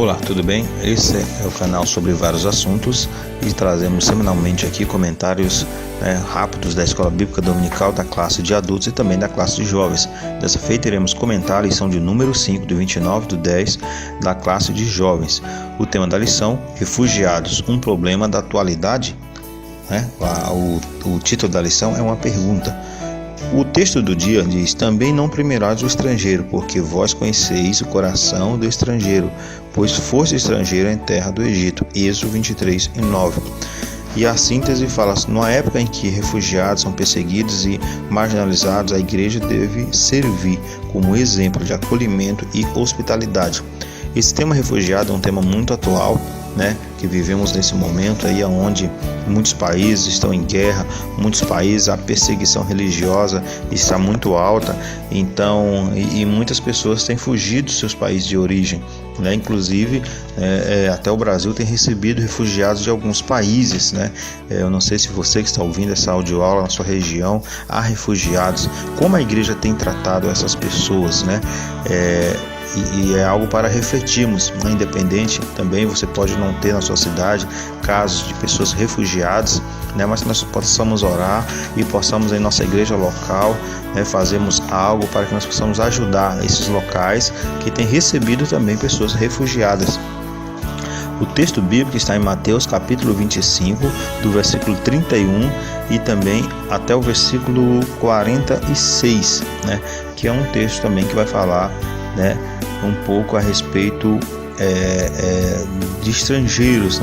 Olá, tudo bem? Esse é o canal sobre vários assuntos e trazemos semanalmente aqui comentários rápidos da Escola Bíblica Dominical, da classe de adultos e também da classe de jovens. Dessa feita iremos comentar a lição de número 5, do 29/10, da classe de jovens. O tema da lição: Refugiados, um problema da atualidade? O título da lição é uma pergunta. O texto do dia diz: também não primerás o estrangeiro, porque vós conheceis o coração do estrangeiro, pois foste estrangeiro em terra do Egito. Êxodo 23:9. E a síntese fala: numa época em que refugiados são perseguidos e marginalizados, a igreja deve servir como exemplo de acolhimento e hospitalidade. Esse tema refugiado é um tema muito atual, que vivemos nesse momento aí onde muitos países estão em guerra, muitos países a perseguição religiosa está muito alta, então e muitas pessoas têm fugido dos seus países de origem, inclusive até o Brasil tem recebido refugiados de alguns países, Eu não sei se você que está ouvindo essa audioaula na sua região há refugiados, como a igreja tem tratado essas pessoas, E é algo para refletirmos, independente também, você pode não ter na sua cidade casos de pessoas refugiadas, mas que nós possamos orar e possamos em nossa igreja local fazermos algo para que nós possamos ajudar esses locais que têm recebido também pessoas refugiadas. O texto bíblico está em Mateus capítulo 25, do versículo 31 e também até o versículo 46, que é um texto também que vai falar um pouco a respeito de estrangeiros,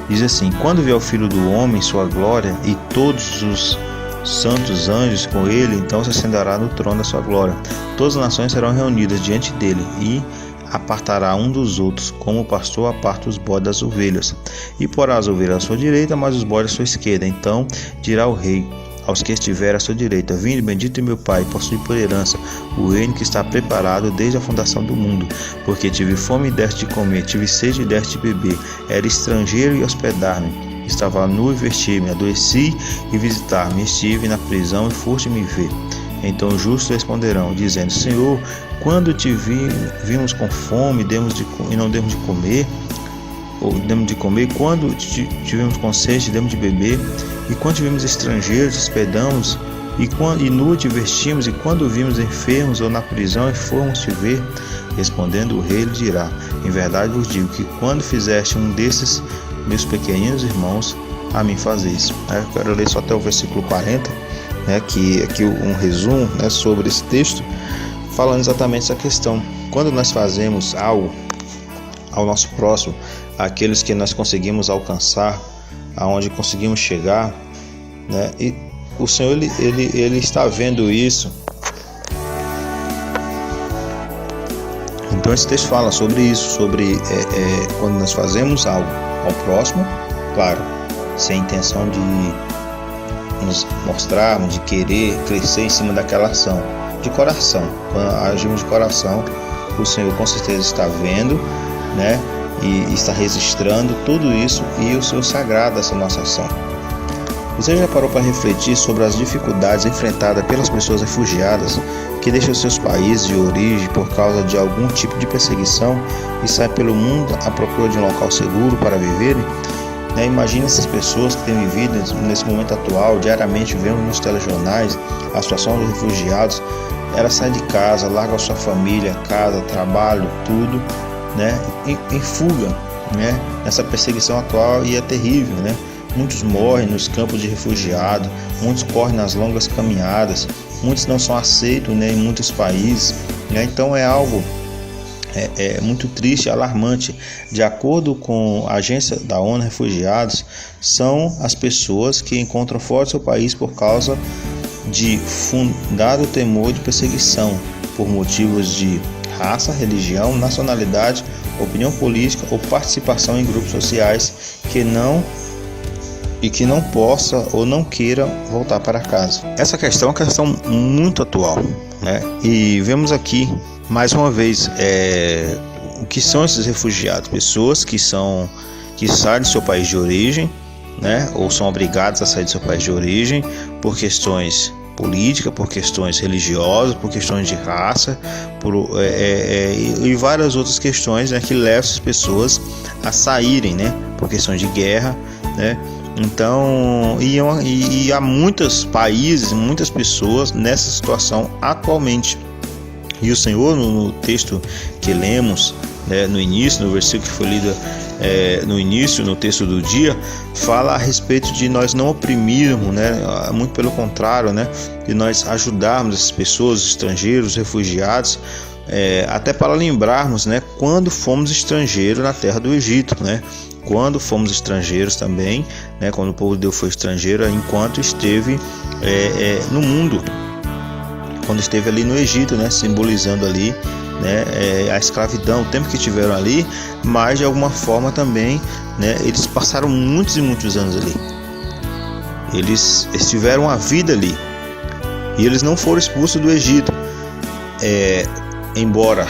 Diz assim: quando vier o Filho do Homem sua glória e todos os santos anjos com ele, então se assentará no trono da sua glória. Todas as nações serão reunidas diante dele e apartará um dos outros, como o pastor aparta os bodes das ovelhas, e porá as ovelhas à sua direita, mas os bodes à sua esquerda. Então dirá o rei aos que estiverem à sua direita: vinde, bendito meu Pai, possui por herança o reino que está preparado desde a fundação do mundo. Porque tive fome e deste de comer, tive sede e deste de beber, era estrangeiro e hospedar-me, estava nu e vestir-me, adoeci e visitar-me, estive na prisão e foste me ver. Então os justos responderão, dizendo: Senhor, quando te vimos com fome e não demos de comer, ou demos de comer, quando tivemos com sede, demos de beber, e quando tivemos estrangeiros, hospedamos, e nu te vestimos, e quando vimos enfermos ou na prisão e fomos te ver. Respondendo o rei, lhe dirá: em verdade vos digo que quando fizeste um desses meus pequeninos irmãos, a mim fazeis. Eu quero ler só até o versículo 40, que aqui um resumo sobre esse texto, falando exatamente essa questão. Quando nós fazemos algo ao nosso próximo, aqueles que nós conseguimos alcançar, aonde conseguimos chegar, e o Senhor ele está vendo isso. Então esse texto fala sobre isso, sobre quando nós fazemos algo ao próximo, claro, sem a intenção de nos mostrarmos, de querer crescer em cima daquela ação, de coração. Quando agimos de coração, o Senhor com certeza está vendo, e está registrando tudo isso, e o Senhor se agrada dessa nossa ação. Você já parou para refletir sobre as dificuldades enfrentadas pelas pessoas refugiadas que deixam seus países de origem por causa de algum tipo de perseguição e saem pelo mundo à procura de um local seguro para viverem? Imagina essas pessoas que têm vivido nesse momento atual, diariamente vendo nos telejornais a situação dos refugiados. Ela sai de casa, larga a sua família, casa, trabalho, tudo, em fuga, nessa perseguição atual, e é terrível, Muitos morrem nos campos de refugiados, muitos correm nas longas caminhadas, muitos não são aceitos em muitos países, Então é algo muito triste e alarmante. De acordo com a agência da ONU Refugiados, são as pessoas que encontram fora do seu país por causa de fundado temor de perseguição por motivos de raça, religião, nacionalidade, opinião política ou participação em grupos sociais que não possa ou não queira voltar para casa. Essa questão é uma questão muito atual, E vemos aqui mais uma vez o que são esses refugiados: pessoas que saem do seu país de origem, ou são obrigadas a sair do seu país de origem por questões política, por questões religiosas, por questões de raça, e várias outras questões, né, que levam as pessoas a saírem, né, por questões de guerra, né. Então, e há muitos países, muitas pessoas nessa situação atualmente. E o Senhor, no texto que lemos, né, no início, no versículo que foi lido no início, no texto do dia, fala a respeito de nós não oprimirmos, né, muito pelo contrário, né, de nós ajudarmos essas pessoas, estrangeiros, refugiados, até para lembrarmos, né, quando fomos estrangeiros na terra do Egito, né, quando fomos estrangeiros também, né, quando o povo de Deus foi estrangeiro, enquanto esteve no mundo, quando esteve ali no Egito, né, simbolizando ali, né, a escravidão, o tempo que tiveram ali, mas de alguma forma também, né, eles passaram muitos e muitos anos ali. Eles tiveram a vida ali e eles não foram expulsos do Egito. Embora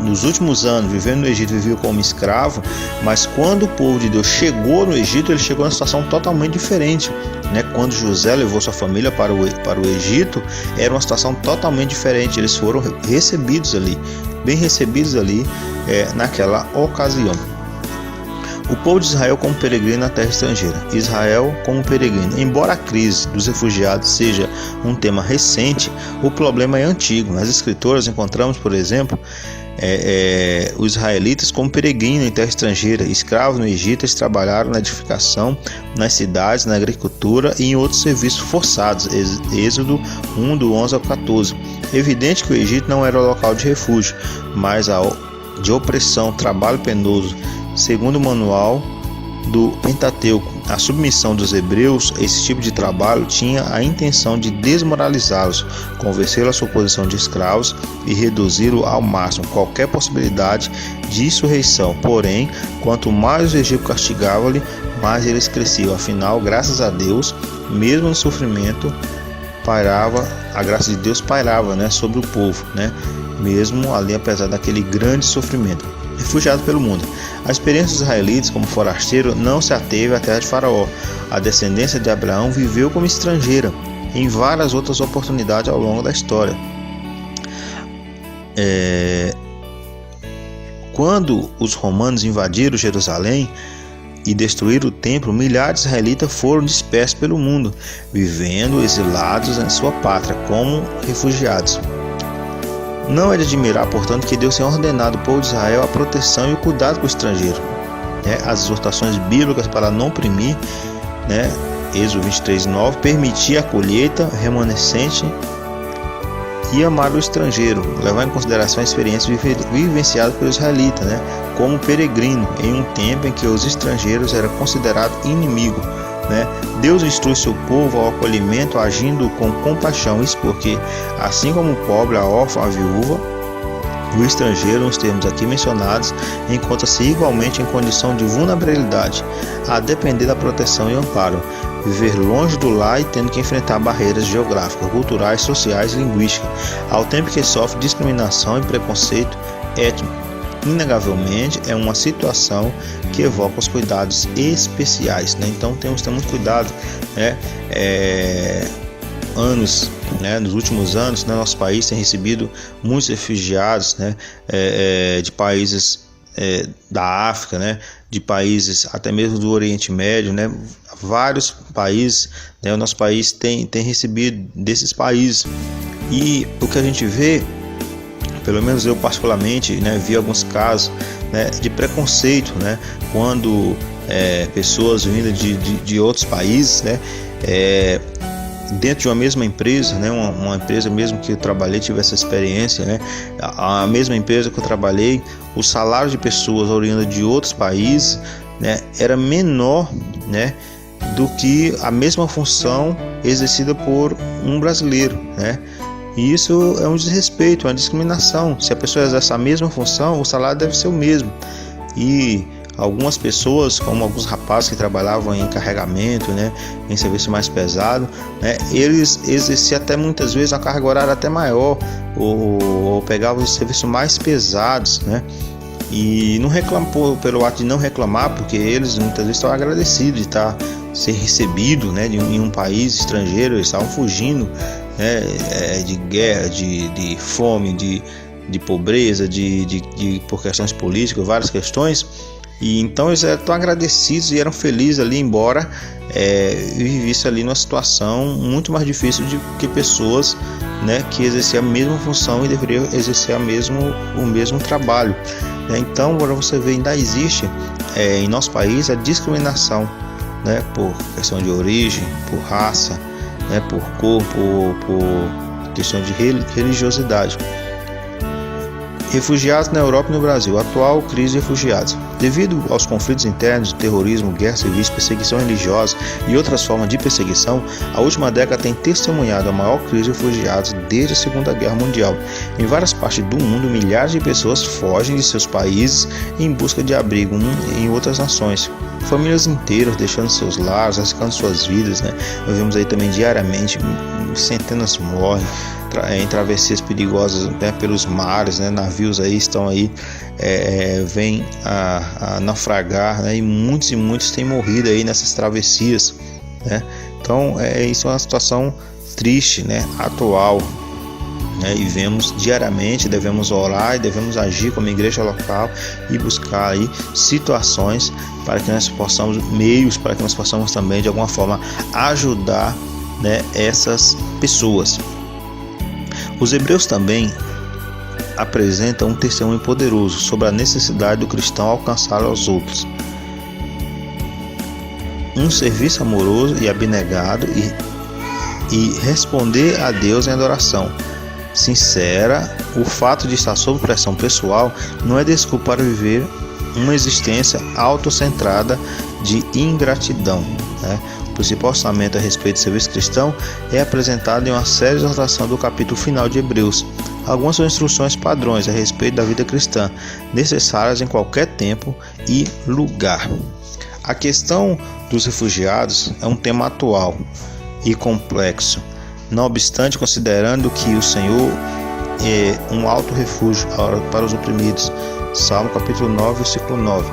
nos últimos anos, vivendo no Egito, viveu como escravo, mas quando o povo de Deus chegou no Egito, ele chegou numa situação totalmente diferente, né? Quando José levou sua família para o Egito, era uma situação totalmente diferente. Eles foram recebidos ali, bem recebidos ali, naquela ocasião. O povo de Israel como peregrino na terra estrangeira. Israel como peregrino. Embora a crise dos refugiados seja um tema recente, o problema é antigo. Nas escrituras encontramos, por exemplo, os israelitas como peregrinos em terra estrangeira. Escravos no Egito, eles trabalharam na edificação, nas cidades, na agricultura e em outros serviços forçados. Êxodo 1, do 11 ao 14. Evidente que o Egito não era o local de refúgio, mas de opressão, trabalho penoso. Segundo o manual do Pentateuco, a submissão dos hebreus a esse tipo de trabalho tinha a intenção de desmoralizá-los, convencê-los à sua posição de escravos e reduzi-lo ao máximo qualquer possibilidade de insurreição. Porém, quanto mais o Egito castigava-lhe, mais eles cresciam. Afinal, graças a Deus, mesmo no sofrimento, a graça de Deus pairava, né, sobre o povo, né, mesmo ali, apesar daquele grande sofrimento. Refugiado pelo mundo. A experiência dos israelitas como forasteiro não se ateve à terra de Faraó. A descendência de Abraão viveu como estrangeira em várias outras oportunidades ao longo da história. Quando os romanos invadiram Jerusalém e destruíram o templo, milhares de israelitas foram dispersos pelo mundo, vivendo exilados em sua pátria como refugiados. Não é de admirar, portanto, que Deus tenha ordenado ao povo de Israel a proteção e o cuidado com o estrangeiro. As exortações bíblicas para não oprimir, Êxodo 23:9, permitir a colheita remanescente e amar o estrangeiro, levar em consideração a experiência vivenciada pelo israelita, como peregrino, em um tempo em que os estrangeiros eram considerados inimigos. Deus instrui seu povo ao acolhimento agindo com compaixão, isso porque, assim como o pobre, a órfã, a viúva, o estrangeiro, nos termos aqui mencionados, encontra-se igualmente em condição de vulnerabilidade, a depender da proteção e amparo, viver longe do lar e tendo que enfrentar barreiras geográficas, culturais, sociais e linguísticas, ao tempo que sofre discriminação e preconceito étnico. Inegavelmente é uma situação que evoca os cuidados especiais, Então temos que ter muito cuidado, nos últimos anos, nosso país tem recebido muitos refugiados, de países da África, de países até mesmo do Oriente Médio, vários países, o nosso país tem recebido desses países, e o que a gente vê, pelo menos eu particularmente, vi alguns casos, de preconceito, quando pessoas vindas de outros países, dentro de uma mesma empresa, uma empresa mesmo que eu trabalhei, tive essa experiência, a mesma empresa que eu trabalhei, o salário de pessoas oriundas de outros países, era menor, do que a mesma função exercida por um brasileiro, E isso é um desrespeito, uma discriminação. Se a pessoa exerce a mesma função, o salário deve ser o mesmo. E algumas pessoas, como alguns rapazes que trabalhavam em carregamento, em serviço mais pesado, eles exerciam até muitas vezes uma carga horária até maior, ou pegavam os serviços mais pesados, E não reclamou pelo ato de não reclamar, porque eles muitas vezes estão agradecidos de ser recebido, né, em um país estrangeiro. Eles estavam fugindo, né, de guerra, de fome, de pobreza, por questões políticas, várias questões. E então eles estão agradecidos e eram felizes ali, embora vivessem ali numa situação muito mais difícil do que pessoas, né, que exerciam a mesma função e deveriam exercer o mesmo trabalho, né? Então, agora você vê, ainda existe em nosso país a discriminação, né, por questão de origem, por raça, né, por cor, por questão de religiosidade. Refugiados na Europa e no Brasil. Atual crise de refugiados. Devido aos conflitos internos, terrorismo, guerra civil, perseguição religiosa e outras formas de perseguição, a última década tem testemunhado a maior crise de refugiados desde a Segunda Guerra Mundial. Em várias partes do mundo, milhares de pessoas fogem de seus países em busca de abrigo em outras nações. Famílias inteiras deixando seus lares, arriscando suas vidas, né? Nós vemos aí também diariamente centenas morrem em travessias perigosas, né, pelos mares, né? Navios aí estão aí vêm a naufragar, né? E muitos têm morrido aí nessas travessias, né? Então isso é uma situação triste, né, atual, né? E vemos diariamente, devemos orar e devemos agir como igreja local e buscar aí situações para que nós possamos, meios para que nós possamos também de alguma forma ajudar, né, essas pessoas. Os hebreus também apresentam um testemunho poderoso sobre a necessidade do cristão alcançar aos outros. Um serviço amoroso e abnegado e responder a Deus em adoração sincera. O fato de estar sob pressão pessoal não é desculpa para viver uma existência autocentrada de ingratidão, né? O principal orçamento a respeito do serviço cristão é apresentado em uma série de exortações do capítulo final de Hebreus. Algumas são instruções padrões a respeito da vida cristã, necessárias em qualquer tempo e lugar. A questão dos refugiados é um tema atual e complexo. Não obstante, considerando que o Senhor é um alto refúgio para os oprimidos, Salmo capítulo 9, versículo 9,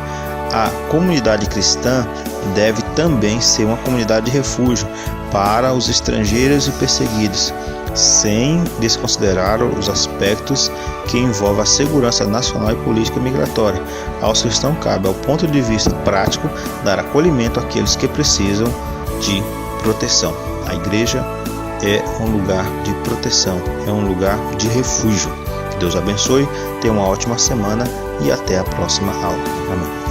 a comunidade cristã deve também ser uma comunidade de refúgio para os estrangeiros e perseguidos, sem desconsiderar os aspectos que envolvem a segurança nacional e política migratória. Aos cristãos cabe, ao ponto de vista prático, dar acolhimento àqueles que precisam de proteção. A igreja é um lugar de proteção, é um lugar de refúgio. Que Deus abençoe, tenha uma ótima semana e até a próxima aula. Amém.